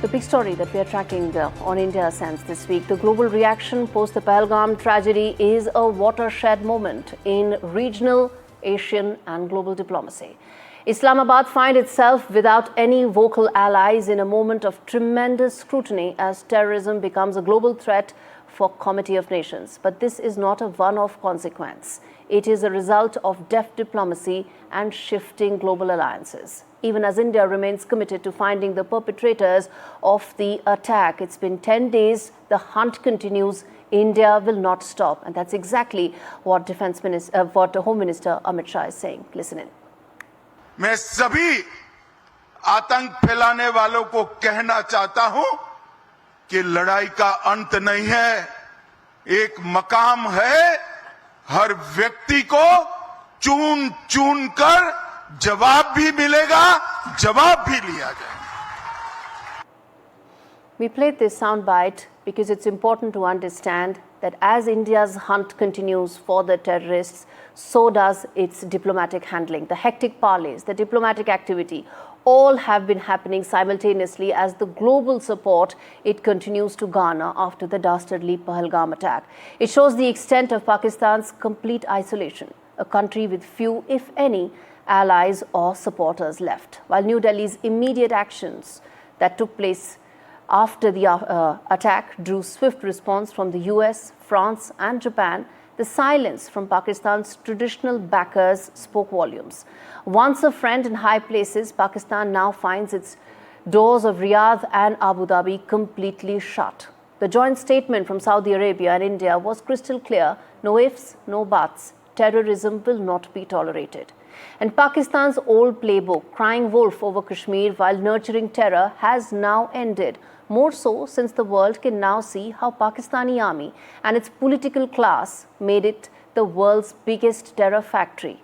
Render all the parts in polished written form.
The big story that we are tracking on India Sense this week, the global reaction post the Pahalgam tragedy is a watershed moment in regional, Asian and global diplomacy. Islamabad finds itself without any vocal allies in a moment of tremendous scrutiny as terrorism becomes a global threat for Committee of Nations. But this is not a one-off consequence. It is a result of deft diplomacy and shifting global alliances. Even as India remains committed to finding the perpetrators of the attack. It's been 10 days, the hunt continues, India will not stop. And that's exactly what Home Minister Amit Shah is saying. Listen in. मैं सभी आतंक फैलाने वालों को कहना चाहता हूं कि लड़ाई का अंत नहीं है, एक मकाम है, हर व्यक्ति को चुन चुन कर जवाब भी मिलेगा, जवाब भी लिया जाएगा. We played this soundbite because it's important to understand that as India's hunt continues for the terrorists, so does its diplomatic handling. The hectic parleys, the diplomatic activity, all have been happening simultaneously as the global support it continues to garner after the dastardly Pahalgam attack. It shows the extent of Pakistan's complete isolation, a country with few, if any, allies or supporters left. While New Delhi's immediate actions that took place after the attack drew swift response from the US, France and Japan, the silence from Pakistan's traditional backers spoke volumes. Once a friend in high places, Pakistan now finds its doors of Riyadh and Abu Dhabi completely shut. The joint statement from Saudi Arabia and India was crystal clear: no ifs, no buts. Terrorism will not be tolerated. And Pakistan's old playbook, crying wolf over Kashmir while nurturing terror, has now ended. More so since the world can now see how Pakistani army and its political class made it the world's biggest terror factory.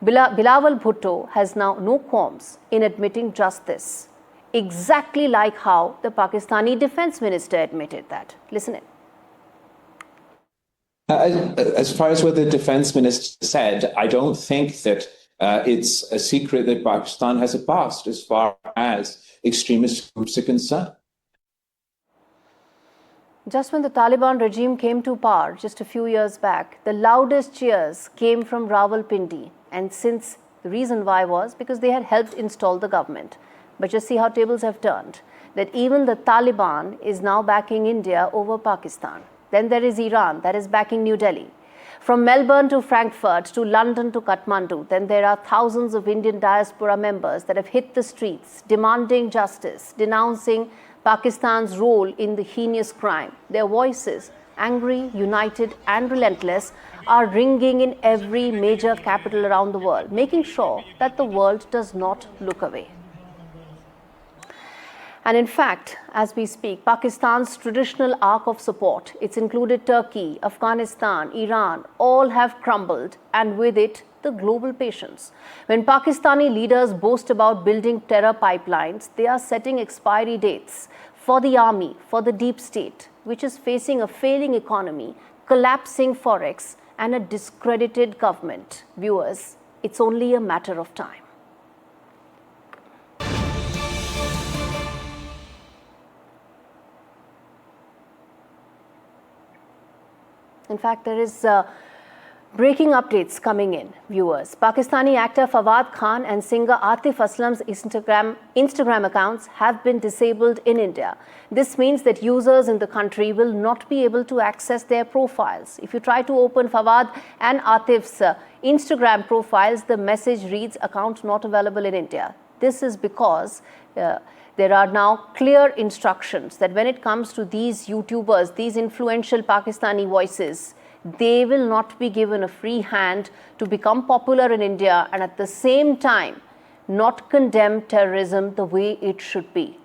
Bilawal Bhutto has now no qualms in admitting just this, exactly like how the Pakistani defense minister admitted that. Listen in. As far as what the defense minister said, I don't think that it's a secret that Pakistan has a past as far as extremist groups are concerned. Just when the Taliban regime came to power just a few years back, the loudest cheers came from Rawalpindi. And since the reason why was because they had helped install the government. But just see how tables have turned, that even the Taliban is now backing India over Pakistan. Then there is Iran that is backing New Delhi. From Melbourne to Frankfurt to London to Kathmandu, then there are thousands of Indian diaspora members that have hit the streets demanding justice, denouncing Pakistan's role in the heinous crime. Their voices, angry, united and relentless, are ringing in every major capital around the world, making sure that the world does not look away. And in fact, as we speak, Pakistan's traditional arc of support, it's included Turkey, Afghanistan, Iran, all have crumbled, and with it, the global patience. When Pakistani leaders boast about building terror pipelines, they are setting expiry dates for the army, for the deep state, which is facing a failing economy, collapsing forex, and a discredited government. Viewers, it's only a matter of time. In fact, there is breaking updates coming in, viewers. Pakistani actor Fawad Khan and singer Atif Aslam's Instagram accounts have been disabled in India. This means that users in the country will not be able to access their profiles. If you try to open Fawad and Atif's Instagram profiles, the message reads account not available in India. This is because there are now clear instructions that when it comes to these YouTubers, these influential Pakistani voices, they will not be given a free hand to become popular in India and at the same time not condemn terrorism the way it should be.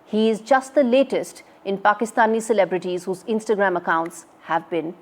He is just the latest in Pakistani celebrities whose Instagram accounts have been